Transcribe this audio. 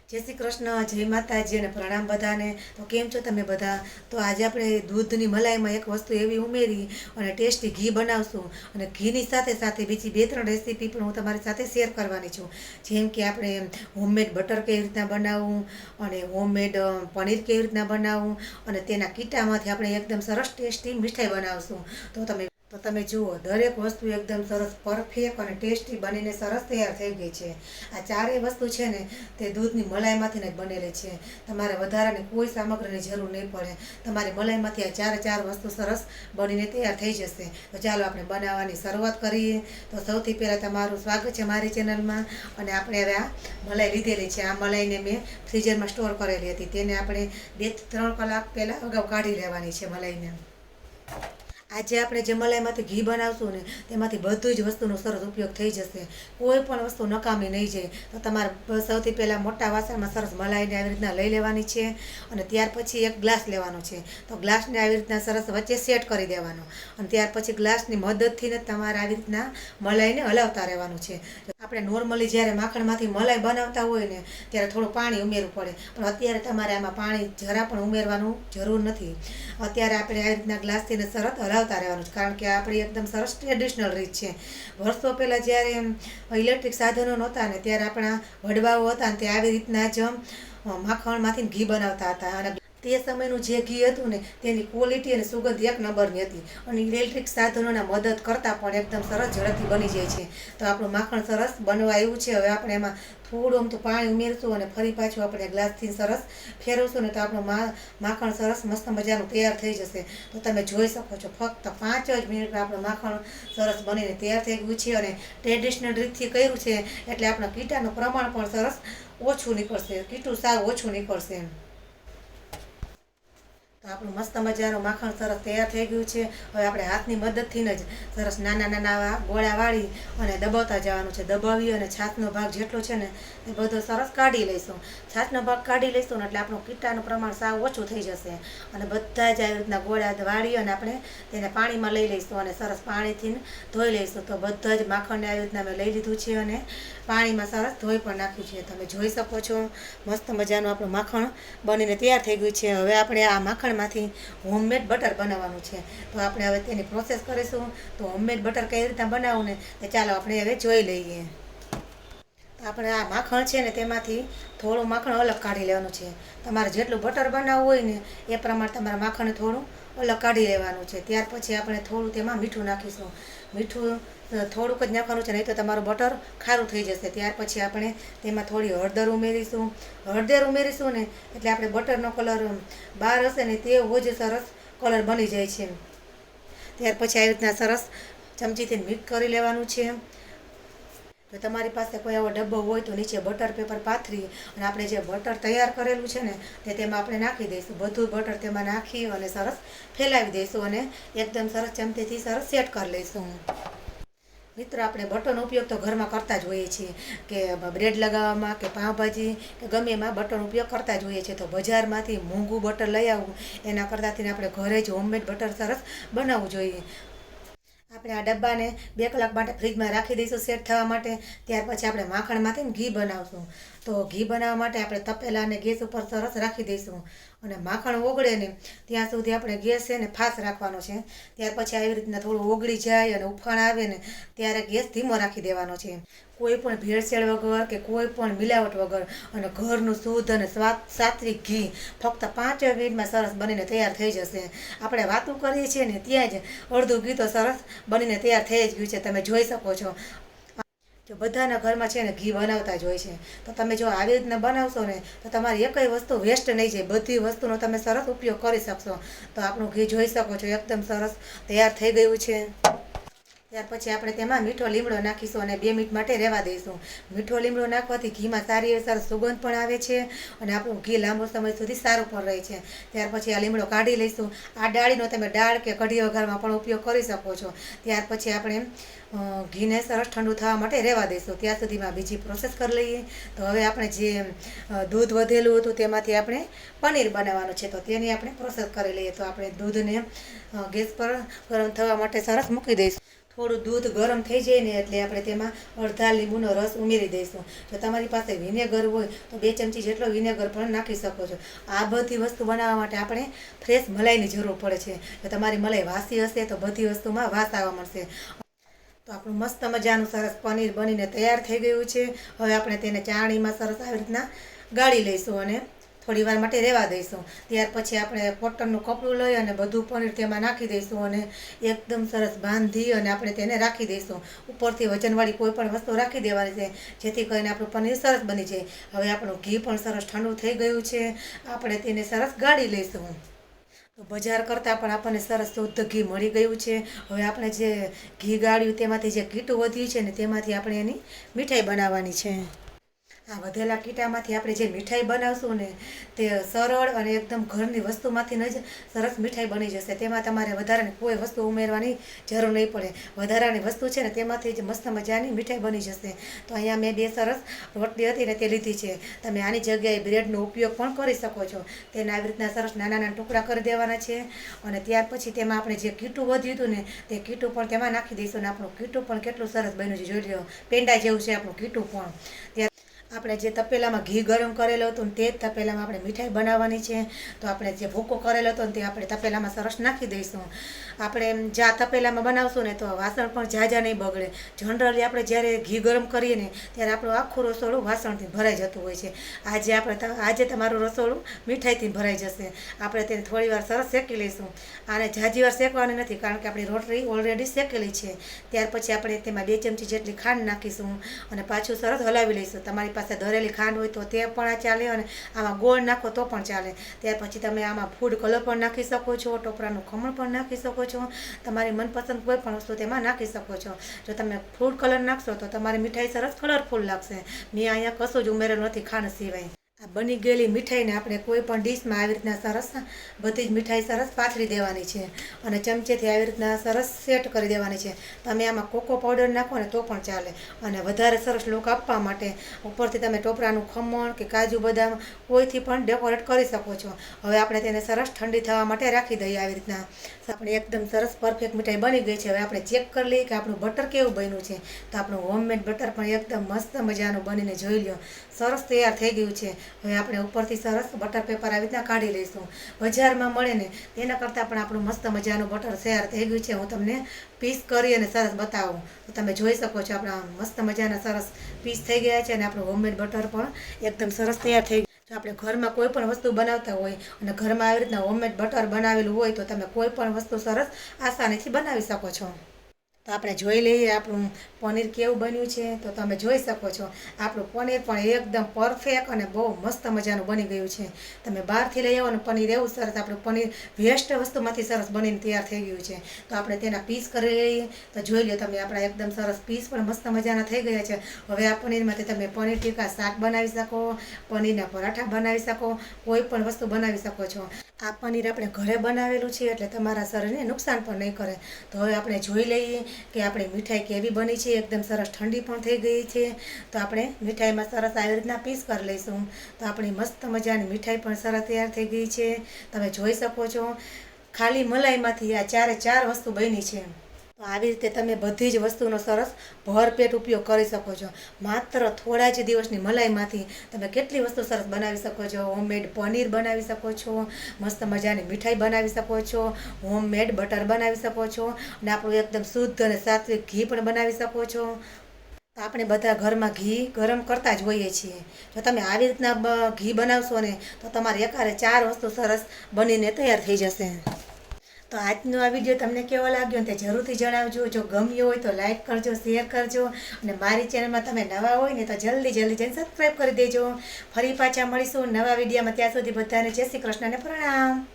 जय श्री कृष्ण, जय माताजी ने प्रणाम बधाने। तो केम छो तमे बधा? तो आज આપણે દૂધની મલાઈમાં એક વસ્તુ એવી ઉમેરી અને ટેસ્ટી ઘી બનાવશું અને ઘીની સાથે સાથે બીજી બે ત્રણ રેસીપી પણ હું તમારી સાથે શેર કરવાની છું। જેમ કે આપણે હોમમેડ બટર કેવી રીતના બનાવવું અને હોમમેડ પનીર કેવી રીતના બનાવવું અને તેના કીટામાંથી આપણે એકદમ સરસ ટેસ્ટી મીઠાઈ બનાવશું। તો તમે જુઓ, દરેક વસ્તુ એકદમ સરસ પરફેક્ટ અને ટેસ્ટી બનીને સરસ તૈયાર થઈ ગઈ છે। આ ચારેય વસ્તુ છે ને તે દૂધની મલાઈમાંથી જ બનેલી છે। તમારે વધારાની કોઈ સામગ્રીની જરૂર નહીં પડે। તમારી મલાઈમાંથી આ ચાર વસ્તુ સરસ બનીને તૈયાર થઈ જશે। તો ચાલો આપણે બનાવવાની શરૂઆત કરીએ। તો સૌથી પહેલાં તમારું સ્વાગત છે મારી ચેનલમાં। અને આપણે હવે આ મલાઈ લીધેલી છે। આ મલાઈને મેં ફ્રીઝરમાં સ્ટોર કરેલી હતી। તેને આપણે 2-3 કલાક પહેલાં અગાઉ કાઢી લેવાની છે મલાઈને। આજે આપણે જે મલાઈમાંથી ઘી બનાવશું ને તેમાંથી બધી જ વસ્તુનો સરસ ઉપયોગ થઈ જશે। કોઈ પણ વસ્તુ નકામી નહીં જાય। તો તમારે સૌથી પહેલાં મોટા વાસણમાં સરસ મલાઈને આવી રીતના લઈ લેવાની છે અને ત્યાર પછી એક ગ્લાસ લેવાનો છે। તો ગ્લાસને આવી રીતના સરસ વચ્ચે સેટ કરી દેવાનો અને ત્યાર પછી ગ્લાસની મદદથી ને તમારે આવી રીતના મલાઈને હલાવતા રહેવાનું છે। આપણે નોર્મલી જ્યારે માખણમાંથી મલાઈ બનાવતા હોય ને ત્યારે થોડું પાણી ઉમેરવું પડે, પણ અત્યારે તમારે આમાં પાણી જરા પણ ઉમેરવાનું જરૂર નથી। અત્યારે આપણે આવી રીતના ગ્લાસથી ને સરસ હલાવતા રહેવાનું છે, કારણ કે આપણી એકદમ સરસ ટ્રેડિશનલ રીત છે। વર્ષો પહેલાં જ્યારે ઇલેક્ટ્રિક સાધનો નહોતા ને ત્યારે આપણા વડવાઓ હતા ને તે આવી રીતના જ માખણમાંથી ઘી બનાવતા હતા। અને તે સમયનું જે ઘી હતું ને તેની ક્વોલિટી અને સુગંધ એક નંબરની હતી અને ઇલેક્ટ્રિક સાધનોના મદદ કરતાં પણ એકદમ સરસ ઝડપથી બની જાય છે। તો આપણું માખણ સરસ બનવા આવ્યું છે। હવે આપણે એમાં થોડું આમ તો પાણી ઉમેરશું અને ફરી પાછું આપણે ગ્લાસથી સરસ ફેરવશું ને તો આપણું માખણ સરસ મસ્ત મજાનું તૈયાર થઈ જશે। તો તમે જોઈ શકો છો, ફક્ત 5 જ મિનિટમાં આપણું માખણ સરસ બનીને તૈયાર થઈ ગયું છે અને ટ્રેડિશનલ રીતથી કર્યું છે એટલે આપણા કીટાનું પ્રમાણ પણ સરસ ઓછું નીકળશે, કીટું સાવ ઓછું નીકળશે। તો આપણું મસ્ત મજાનું માખણ સરસ તૈયાર થઈ ગયું છે। હવે આપણે હાથની મદદથી જ સરસ નાના નાના ગોળા વાળી અને દબાવતા જવાનું છે। દબાવી અને છાશનો ભાગ જેટલો છે ને એ બધો સરસ કાઢી લઈશું। છાશનો ભાગ કાઢી લઈશું ને એટલે આપણું કીટાનું પ્રમાણ સાવ ઓછું થઈ જશે અને બધા જ આવી રીતના ગોળા વાળી અને આપણે તેને પાણીમાં લઈ લઈશું અને સરસ પાણીથી ધોઈ લઈશું। તો બધા જ માખણને આવી રીતના મેં લઈ લીધું છે અને પાણીમાં સરસ ધોઈ પણ નાખ્યું છે। તમે જોઈ શકો છો, મસ્ત મજાનું આપણું માખણ બનીને તૈયાર થઈ ગયું છે। હવે આપણે આ માખણમાંથી હોમમેડ બટર બનાવવાનું છે। તો આપણે હવે તેની પ્રોસેસ કરીશું। તો હોમમેડ બટર કઈ રીતના બનાવવું ને તે ચાલો આપણે હવે જોઈ લઈએ। આપણે આ માખણ છે ને તેમાંથી થોડું માખણ અલગ કાઢી લેવાનું છે। તમારે જેટલું બટર બનાવવું હોય ને એ પ્રમાણે તમારે માખણ થોડું અલગ કાઢી લેવાનું છે। ત્યાર પછી આપણે થોડું તેમાં મીઠું નાખીશું। મીઠું થોડુંક જ નાખવાનું છે, નહીં તો તમારું બટર ખારું થઈ જશે। ત્યાર પછી આપણે તેમાં થોડી હળદર ઉમેરીશું। હળદર ઉમેરીશું ને એટલે આપણે બટરનો કલર બહાર હશે ને તેવો જ સરસ કલર બની જાય છે। ત્યાર પછી આવી રીતના સરસ ચમચીથી મિક્સ કરી લેવાનું છે। જો તમારી પાસે કોઈ એવો ડબ્બો હોય તો નીચે બટર પેપર પાથરી અને આપણે જે બટર તૈયાર કરેલું છે ને તે તેમાં આપણે નાખી દઈશું। બધું બટર તેમાં નાખી અને સરસ ફેલાવી દઈશું અને એકદમ સરસ ચમચીથી સરસ સેટ કરી લઈશું। મિત્રો, આપણે બટરનો ઉપયોગ તો ઘરમાં કરતા જ હોઈએ છીએ, કે બ્રેડ લગાવવામાં કે પાઉંભાજી કે ગમે એમાં બટરનો ઉપયોગ કરતા જ હોઈએ છીએ। તો બજારમાંથી મોંઘું બટર લઈ આવવું એના કરતાંથી આપણે ઘરે જ હોમમેડ બટર સરસ બનાવવું જોઈએ। આપણે આ ડબ્બાને 2 કલાક માટે ફ્રીજમાં રાખી દઈશું સેટ થવા માટે। ત્યાર પછી આપણે માખણમાંથી ઘી બનાવશું। તો ઘી બનાવવા માટે આપણે તપેલાને ગેસ ઉપર સરસ રાખી દઈશું અને માખણ ઓગળે ને ત્યાં સુધી આપણે ગેસ છે ને ફાસ્ટ રાખવાનો છે। ત્યાર પછી આવી રીતના થોડું ઓગળી જાય અને ઉફાણ આવે ને ત્યારે ગેસ ધીમો રાખી દેવાનો છે। કોઈ પણ ભેળસેળ વગર કે કોઈ પણ મિલાવટ વગર અને ઘરનું શુદ્ધ અને સાત્વિક ઘી ફક્ત 5 મિનિટમાં સરસ બનીને તૈયાર થઈ જશે। આપણે વાતો કરીએ છીએ ને ત્યાં જ અડધું ઘી તો સરસ બનીને તૈયાર થઈ જ ગયું છે। તમે જોઈ શકો છો, જો બધાના ઘરમાં છે ને ઘી બનાવતા જ હોય છે। તો તમે જો આવી રીતના બનાવશો ને તો તમારી એકય વસ્તુ વેસ્ટ નહીં જાય, બધી વસ્તુનો તમે સરસ ઉપયોગ કરી શકશો। તો આપણું ઘી જોઈ શકો છો એકદમ સરસ તૈયાર થઈ ગયું છે। ત્યાર પછી આપણે તેમાં મીઠો લીમડો નાખીશું અને 2 મિનિટ માટે રહેવા દઈશું। મીઠો લીમડો નાખવાથી ઘીમાં સારી એવી સરસ સુગંધ પણ આવે છે અને આપણું ઘી લાંબો સમય સુધી સારું પણ રહે છે। ત્યાર પછી આ લીમડો કાઢી લઈશું। આ ડાળીનો તમે દાળ કે કઢી વઘારમાં પણ ઉપયોગ કરી શકો છો। ત્યાર પછી આપણે ઘીને સરસ ઠંડુ થવા માટે રહેવા દઈશું। ત્યાં સુધીમાં બીજી પ્રોસેસ કરી લઈએ। તો હવે આપણે જે દૂધ વધેલું હતું તેમાંથી આપણે પનીર બનાવવાનું છે, તો તેની આપણે પ્રોસેસ કરી લઈએ। તો આપણે દૂધને ગેસ પર ગરમ થવા માટે સરસ મૂકી દઈશું। થોડું દૂધ ગરમ થઈ જાય ને એટલે આપણે તેમાં અડધા લીંબુનો રસ ઉમેરી દઈશું. જો તમારી પાસે વિનેગર હોય તો 2 ચમચી જેટલો વિનેગર પણ નાખી શકો છો. આ બધી વસ્તુ બનાવવા માટે આપણે ફ્રેશ મલાઈની જરૂર પડે છે. જો તમારી મલાઈ વાસી હશે તો બધી વસ્તુમાં વાસ આવવા મળશે. તો આપણું મસ્ત મજાનું સરસ પનીર બનીને તૈયાર થઈ ગયું છે. હવે આપણે તેને ચાળણીમાં સરસ આવી રીતના ગાળી લઈશું અને થોડી વાર માટે રહેવા દઈશું. ત્યાર પછી આપણે કોટનનું કપડું લઈ અને બધું પનીર તેમાં નાખી દઈશું અને એકદમ સરસ બાંધી અને આપણે તેને રાખી દઈશું. ઉપરથી વજનવાળી કોઈ પણ વસ્તુ રાખી દેવાની છે જેથી કરીને આપણું પનીર સરસ બની જાય. હવે આપણું ઘી પણ સરસ ઠંડુ થઈ ગયું છે. આપણે તેને સરસ ગાળી લઈશું. તો બજાર કરતાં પણ આપણને સરસ શુદ્ધ ઘી મળી ગયું છે. હવે આપણે જે ઘી ગાળ્યું તેમાંથી જે કીટું વધ્યું છે ને તેમાંથી આપણે એની મીઠાઈ બનાવવાની છે. આ વધેલા કીટામાંથી આપણે જે મીઠાઈ બનાવશું ને તે સરળ અને એકદમ ઘરની વસ્તુમાંથી જ સરસ મીઠાઈ બની જશે. તેમાં તમારે વધારાની કોઈ વસ્તુ ઉમેરવાની જરૂર નહીં પડે. વધારાની વસ્તુ છે ને તેમાંથી જ મસ્ત મજાની મીઠાઈ બની જશે. તો અહીંયા મેં 2 સરસ રોટલી હતી ને તે લીધી છે. તમે આની જગ્યાએ બ્રેડનો ઉપયોગ પણ કરી શકો છો. તેને આવી રીતના સરસ નાના નાના ટુકડા કરી દેવાના છે અને ત્યાર પછી તેમાં આપણે જે કીટું વધ્યું હતું ને તે કીટું પણ તેમાં નાખી દઈશું. અને આપણું કીટું પણ કેટલું સરસ બન્યું છે. જોઈ લો, પેંડા જેવું છે આપણું કીટું પણ. આપણે જે તપેલામાં ઘી ગરમ કરેલું હતું ને તે જ તપેલામાં આપણે મીઠાઈ બનાવવાની છે. તો આપણે જે ભૂકો કરેલો હતો ને તે આપણે તપેલામાં સરસ નાખી દઈશું. આપણે જ્યાં તપેલામાં બનાવશું ને તો વાસણ પણ ઝાઝા નહીં બગડે. જનરલી આપણે જ્યારે ઘી ગરમ કરીએ ને ત્યારે આપણું આખું રસોડું વાસણથી ભરાઈ જતું હોય છે. આજે તમારું રસોડું મીઠાઈથી ભરાઈ જશે. આપણે તેને થોડી વાર સરસ શેકી લઈશું. આને ઝાઝી વાર શેકવાની નથી કારણ કે આપણી રોટલી ઓલરેડી શેકેલી છે. ત્યાર પછી આપણે તેમાં 2 ચમચી જેટલી ખાંડ નાખીશું અને પાછું સરસ હલાવી લઈશું. તમારી પાસે ધરેલી ખાંડ હોય તો તે પણ ચાલે અને આમાં ગોળ નાખો તો પણ ચાલે. ત્યાર પછી તમે આમાં ફૂડ કલર પણ નાખી શકો છો, ટોપરાનું ખમણ પણ નાખી શકો છો. તમારી મનપસંદ કોઈ પણ વસ્તુ તેમાં નાખી શકો છો. જો તમે ફૂડ કલર નાખશો તો તમારી મીઠાઈ સરસ કલરફુલ લાગશે. મેં અહીંયા કશું જ ઉમેરેલું નથી ખાંડ સિવાય. આ બની ગયેલી મીઠાઈને આપણે કોઈ પણ ડીશમાં આવી રીતના સરસ બધી જ મીઠાઈ સરસ પાથરી દેવાની છે અને ચમચેથી આવી રીતના સરસ સેટ કરી દેવાની છે. તમે આમાં કોકો પાવડર નાખો ને તો પણ ચાલે. અને વધારે સરસ લુક આપવા માટે ઉપરથી તમે ટોપરાનું ખમણ કે કાજુ બદામ કોઈથી પણ ડેકોરેટ કરી શકો છો. હવે આપણે તેને સરસ ઠંડી થવા માટે રાખી દઈએ. આવી રીતના આપણે એકદમ સરસ પરફેક્ટ મીઠાઈ બની ગઈ છે. હવે આપણે ચેક કરી લઈએ કે આપણું બટર કેવું બન્યું છે. તો આપણું હોમમેડ બટર પણ એકદમ મસ્ત મજાનું બનીને જોઈ લો, સરસ તૈયાર થઈ ગયું છે. હવે આપણે ઉપરથી સરસ બટર પેપર આવી રીતના કાઢી લઈશું. બજારમાં મળે ને તેના કરતાં પણ આપણું મસ્ત મજાનું બટર તૈયાર થઈ ગયું છે. હું તમને પીસ કરી અને સરસ બતાવું તો તમે જોઈ શકો છો આપણા મસ્ત મજાના સરસ પીસ થઈ ગયા છે અને આપણું હોમમેડ બટર પણ એકદમ સરસ તૈયાર થઈ ગયું. જો આપણે ઘરમાં કોઈ પણ વસ્તુ બનાવતા હોય અને ઘરમાં આવી રીતના હોમમેડ બટર બનાવેલું હોય તો તમે કોઈ પણ વસ્તુ સરસ આસાનીથી બનાવી શકો છો. તો આપણે જોઈ લઈએ આપણું પનીર કેવું બન્યું છે. તો તમે જોઈ શકો છો આપણું પનીર પણ એકદમ પરફેક્ટ અને બહુ મસ્ત મજાનું બની ગયું છે. તમે બહારથી લઈ આવો ને પનીર એવું સરસ આપણું પનીર વેસ્ટ વસ્તુમાંથી સરસ બનીને તૈયાર થઈ ગયું છે. તો આપણે તેના પીસ કરી લઈએ. તો જોઈ લો તમે આપણા એકદમ સરસ પીસ પણ મસ્ત મજાના થઈ ગયા છે. હવે આ પનીરમાંથી તમે પનીર ટીકા શાક બનાવી શકો, પનીરના પરાઠા બનાવી શકો, કોઈ પણ વસ્તુ બનાવી શકો છો. આ પનીર આપણે ઘરે બનાવેલું છે એટલે તમારા શરીરને નુકસાન પણ નહીં કરે. તો હવે આપણે જોઈ લઈએ કે આપણી મીઠાઈ કેવી બની છે. એકદમ સરસ ઠંડી પણ થઈ ગઈ છે. તો આપણે મીઠાઈમાં સરસ આવી રીતના પીસ કરી લઈશું. તો આપણી મસ્ત મજાની મીઠાઈ પણ સરસ તૈયાર થઈ ગઈ છે. તમે જોઈ શકો છો ખાલી મલાઈમાંથી આ 4 વસ્તુ બની છે. તો આવી રીતે તમે બધી જ વસ્તુનો સરસ ભરપેટ ઉપયોગ કરી શકો છો. માત્ર થોડા જ દિવસની મલાઈમાંથી તમે કેટલી વસ્તુ સરસ બનાવી શકો છો. હોમમેડ પનીર બનાવી શકો છો, મસ્ત મજાની મીઠાઈ બનાવી શકો છો, હોમમેડ બટર બનાવી શકો છો અને આપણું એકદમ શુદ્ધ અને સાત્વિક ઘી પણ બનાવી શકો છો. આપણે બધા ઘરમાં ઘી ગરમ કરતા જ હોઈએ છીએ. જો તમે આવી રીતના ઘી બનાવશો ને તો તમારે એકારે 4 વસ્તુ સરસ બનીને તૈયાર થઈ જશે. તો આજનો આ વિડીયો તમને કેવો લાગ્યો તે જરૂરથી જણાવજો. જો ગમ્યો હોય તો લાઈક કરજો, શેર કરજો અને મારી ચેનલમાં તમે નવા હોય ને તો જલ્દી જઈને સબસ્ક્રાઈબ કરી દેજો. ફરી પાછા મળીશું નવા વિડીયોમાં. ત્યાં સુધી બધાને જય શ્રી કૃષ્ણ અને પ્રણામ.